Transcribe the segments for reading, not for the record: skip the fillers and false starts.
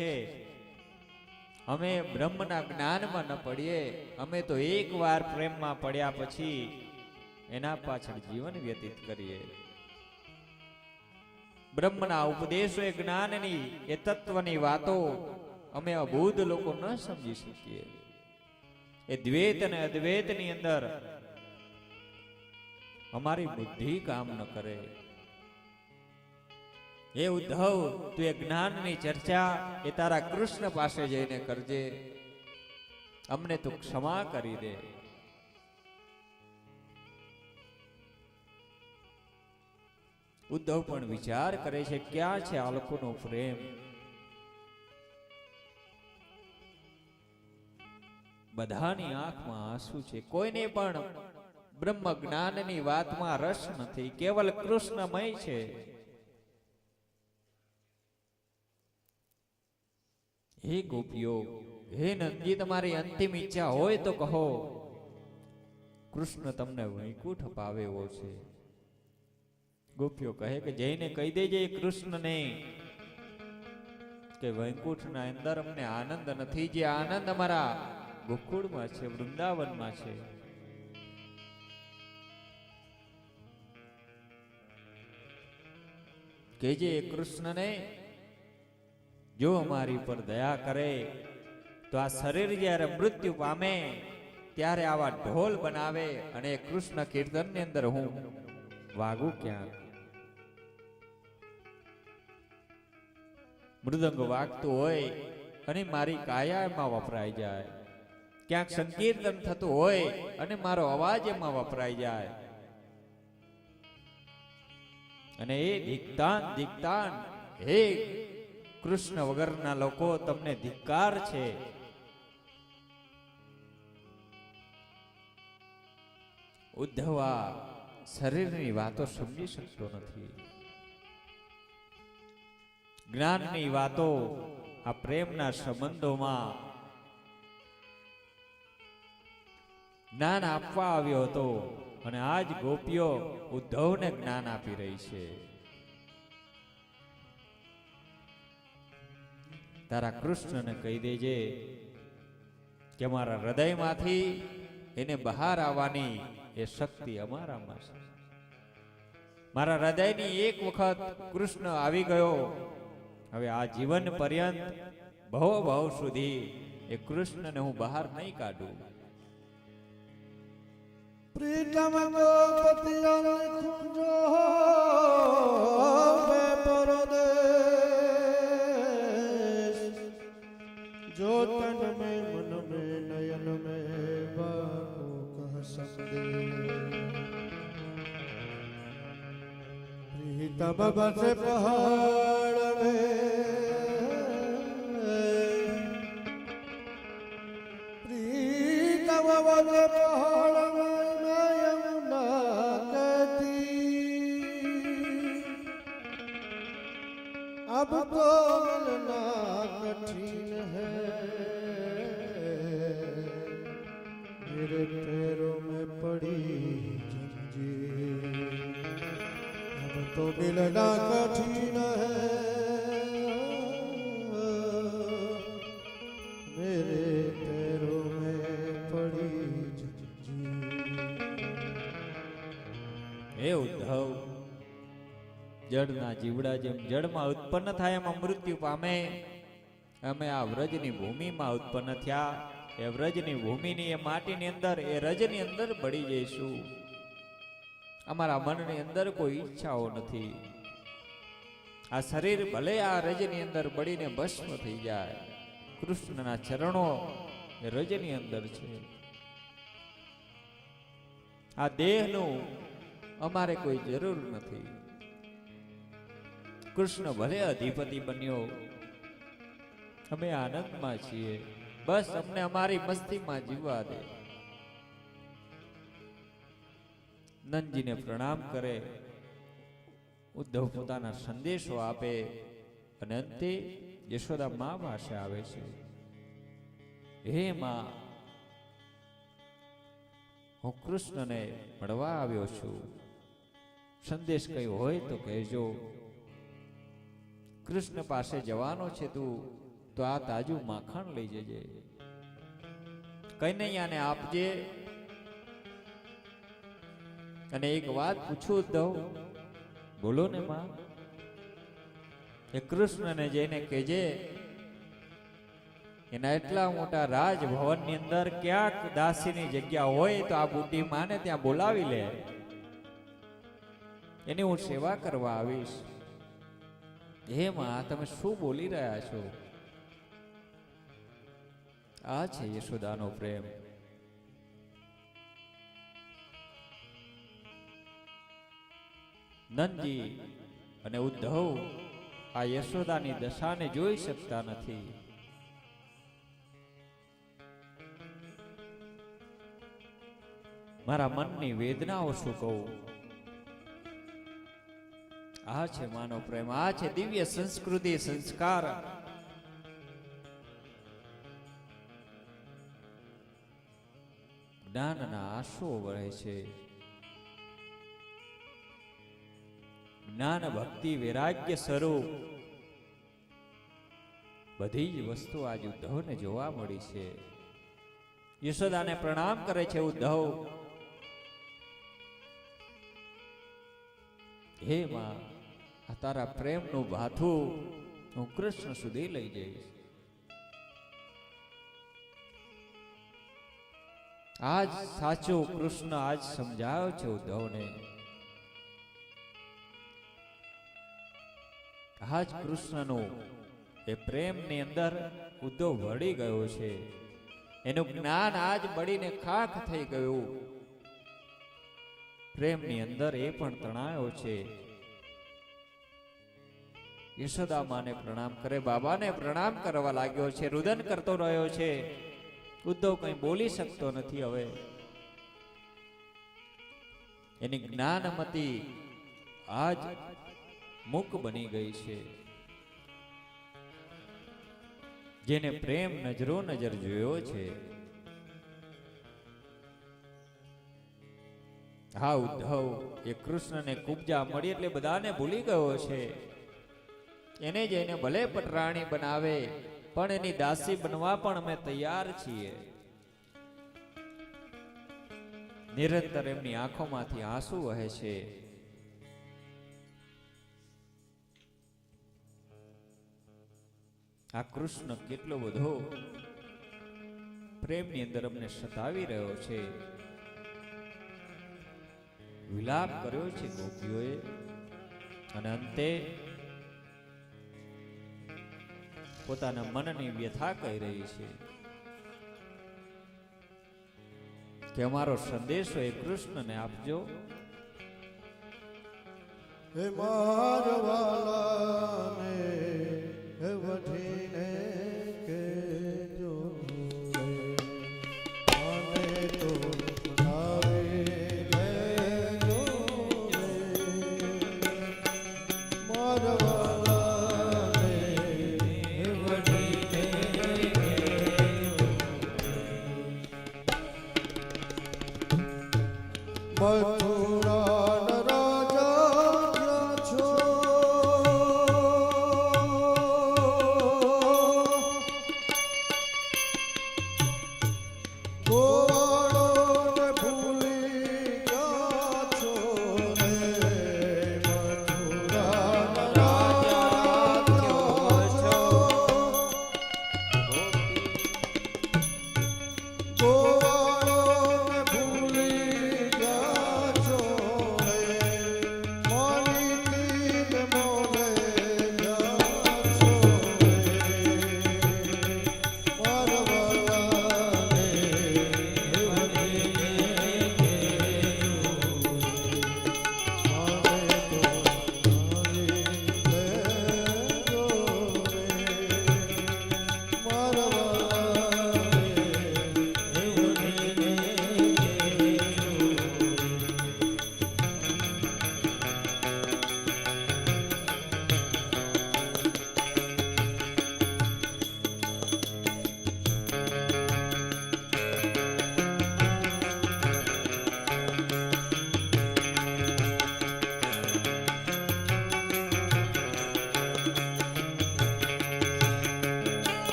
છે, અમે બ્રહ્મના જ્ઞાનમાં ન પડીએ, અમે તો એકવાર પ્રેમમાં પડ્યા પછી એના પાછળ જીવન વ્યતીત કરીએ. બ્રહ્મના ઉપદેશો એ જ્ઞાનની એ તત્વની વાતો અમે અબુધ લોકો ન સમજી શકીએ. એ દ્વૈત અને અદ્વૈતની અંદર અમારી બુદ્ધિ કામ ન કરે. હે ઉદ્ધવ, તું એ જ્ઞાનની ચર્ચા એ તારા કૃષ્ણ પાસે જઈને કરજે, અમને તું ક્ષમા કરી દે. ઉદ્ધવ પણ વિચાર કરે છે, ક્યાં છે આ લોકોનો પ્રેમ? બધાની આંખમાં આંસુ છે, કોઈને પણ બ્રહ્મ જ્ઞાનની વાતમાં રસ નથી, કેવલ કૃષ્ણમય છે. હે ગોપીઓ, હે નંદજી, તમારી અંતિમ ઈચ્છા હોય તો કહો, કૃષ્ણ તમને વૈકુંઠ અપાવે એવો છે. ગોપીઓ કહે કે જઈને કહી દેજે કૃષ્ણને કે વૈકુંઠના અંદર અમને આનંદ નથી, જે આનંદ અમારા ગોકુળમાં છે, વૃંદાવનમાં છે. કેજે કૃષ્ણને, જો અમારી પર દયા કરે તો આ શરીર જ્યારે મૃત્યુ પામે ત્યારે આવા ઢોલ બનાવે અને કૃષ્ણ કીર્તનની અંદર હું વાગું ક્યાં? મૃદંગ વાગતું હોય અને મારી કાયા એમાં વપરાઈ જાય, ક્યાંક સંકીર્તન થતું હોય અને મારો અવાજ એમાં વપરાઈ જાય, અને એ ધિક્તાન ધિક્તાન, હે કૃષ્ણ વગરના લોકો, તમને ધિક્કાર છે. ઉદ્ધવા શરીરની વાતો સમજી શકતો નથી. જ્ઞાનની વાતો આ પ્રેમના સંબંધોમાં જ્ઞાન આપવા આવ્યો હતો, અને આજ ગોપીઓ ઉદ્ધવને જ્ઞાન આપી રહી છે. તારા કૃષ્ણને કહી દેજે કે મારા હૃદયમાંથી એને બહાર આવવાની એ શક્તિ અમારામાં છે. મારા હૃદયની એક વખત કૃષ્ણ આવી ગયો, હવે આ જીવન પર્યંત ભવ ભવ સુધી એ કૃષ્ણને હું બહાર નહીં કાઢું. પ્રીતમ ગોપતિ કુંજો મે પરદેશ, જો તન મે મન મે નયન મે બાબુ કહ સંદે. પ્રીતમ બસે પહાડ મે, પ્રીતમ બસે પહાડ મે अब तो मिलना कठिन है, मेरे पैरों में पड़ी जंजीर, अब तो मिलना कठिन है, मेरे पैरों में पड़ी जंजीर. હે ઉદ્ધવ, જળના જીવડા જેમ જળમાં ઉત્પન્ન થાય એમાં મૃત્યુ પામે, અમે આ વ્રજની ભૂમિમાં ઉત્પન્ન થયા, એ વ્રજની ભૂમિની એ માટીની અંદર એ રજની અંદર બળી જઈશું. અમારા મનની અંદર કોઈ ઈચ્છાઓ નથી. આ શરીર ભલે આ રજની અંદર બળીને ભસ્મ થઈ જાય, કૃષ્ણના ચરણો એ રજની અંદર છે. આ દેહનું અમારે કોઈ જરૂર નથી. કૃષ્ણ ભલે અધિપતિ બન્યો, અમે આનંદમાં છીએ, બસ અમને અમારી મસ્તીમાં જીવવા દે. નંદજીને પ્રણામ કરે, ઉદ્ધવ પોતાના સંદેશો આપે, અને અંતે યશોદા મા પાસે આવે છે. હે મા, હું કૃષ્ણને મળવા આવ્યો છું, સંદેશ કઈ હોય તો કહેજો. કૃષ્ણ પાસે જવાનો છે તું, તો તો આ તાજું માખણ લઈ જજે, કનૈયાને આપજે. અને એક વાત પૂછું ઉદ્ધવ, બોલો ને માં. એ કૃષ્ણને જઈને કહેજે એના એટલા મોટા રાજભવનની અંદર ક્યાંક દાસીની જગ્યા હોય તો આ બુઢી માને ત્યાં બોલાવી લે, એની હું સેવા કરવા આવીશ. હે માં, તમે શું બોલી રહ્યા છો? આ છે યશોદાનો પ્રેમ. નંદજી અને ઉદ્ધવ આ યશોદાની દશાને જોઈ શકતા નથી. મારા મનની વેદનાઓ શું કહું? આ છે માનો પ્રેમ, આ છે દિવ્ય સંસ્કૃતિ સંસ્કાર. જ્ઞાનના આંસુઓ વહે છે. જ્ઞાન ભક્તિ વૈરાગ્ય સ્વરૂપ બધી જ વસ્તુ આજ ઉદ્ધવને જોવા મળી છે. યશોદાને પ્રણામ કરે છે ઉદ્ધવ. હે માં, આ તારા પ્રેમનું ભાથું હું કૃષ્ણ સુધી લઈ જઈશ. આજ સાચો કૃષ્ણ આજ સમજાયો છે ઉદ્ધવને. આજ કૃષ્ણનું એ પ્રેમની અંદર ઉદ્ધવ ભળી ગયો છે. એનું જ્ઞાન આજ બળીને ખાખ થઈ ગયું. પ્રેમની અંદર એ પણ તણાયો છે. યશોદા માને પ્રણામ કરે, બાબાને પ્રણામ કરવા લાગ્યો છે, રુદન કરતો રહ્યો છે. ઉદ્ધવ કંઈ બોલી શકતો નથી. હવે એની જ્ઞાનમતી આજ મૂક બની ગઈ છે. જેને પ્રેમ નજરો નજર જોયો છે. હા ઉદ્ધવ, એ કૃષ્ણને કુબજા મળી એટલે બધાને ભૂલી ગયો છે. એને જઈને ભલે પટરાણી બનાવે પણ એની દાસી બનવા પણ અમે તૈયાર છીએ. નિરંતર એમની આંખોમાંથી આંસુ વહે છે. આ કૃષ્ણ કેટલો બધો પ્રેમની અંદર અમને સતાવી રહ્યો છે. વિલાપ કર્યો છે ગોપીઓએ અને અંતે પોતાના મનની વ્યથા કહી રહી છે કે અમારો સંદેશો એ કૃષ્ણને આપજો. હે મારવાલાને હે વઢીને કેજો આને તો બનાવી લેજો મારવાલાને હે વઢીને મથુરાના રાજા છો ગોવાળોને ભૂલી ગયા છો રે મથુરાના રાજા છો ગોવાળોને ભૂલી ગયા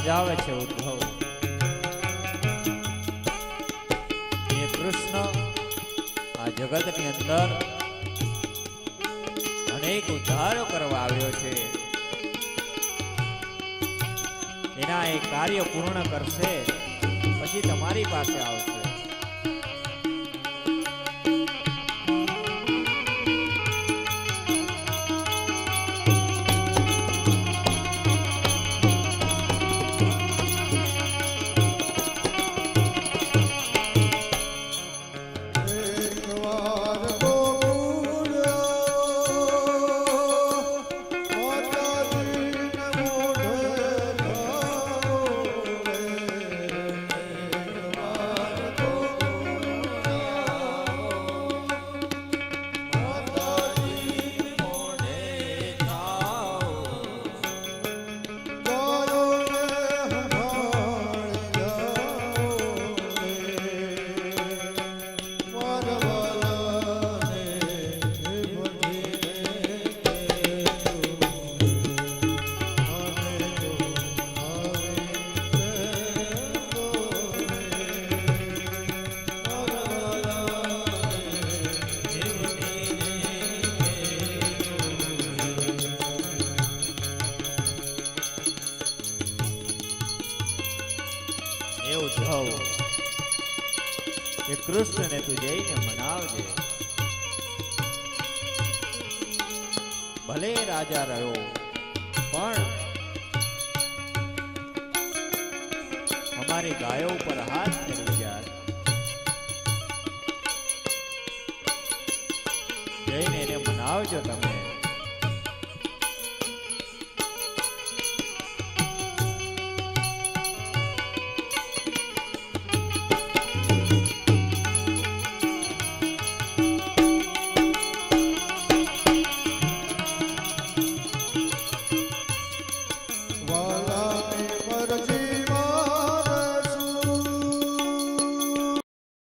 સમજાવે છે ઉદ્ધવ એ કૃષ્ણ આ જગતની અંદર અનેક ઉદ્ધારો કરવા આવ્યો છે. એના એ કાર્ય પૂર્ણ કરશે પછી તમારી પાસે આવશે. એકવાર ગોકુળ માતાજીને મોઢે ખાઓ રે. એકવાર ગોકુળ માતાજી મોઢે ખાઓ. ગાયો ને હંભાળી જાઓ રે. મારવાલાને ભજીને કહેજો, અમે તો આવી પ્રેમો રે. એ ઉદ્ધવ એ કૃષ્ણને તું જઈને મનાવજે. ભલે રાજા રહ્યો પણ અમારી ગાયો ઉપર હાથ ફેરવી જાય. જઈને એને મનાવજો તમે.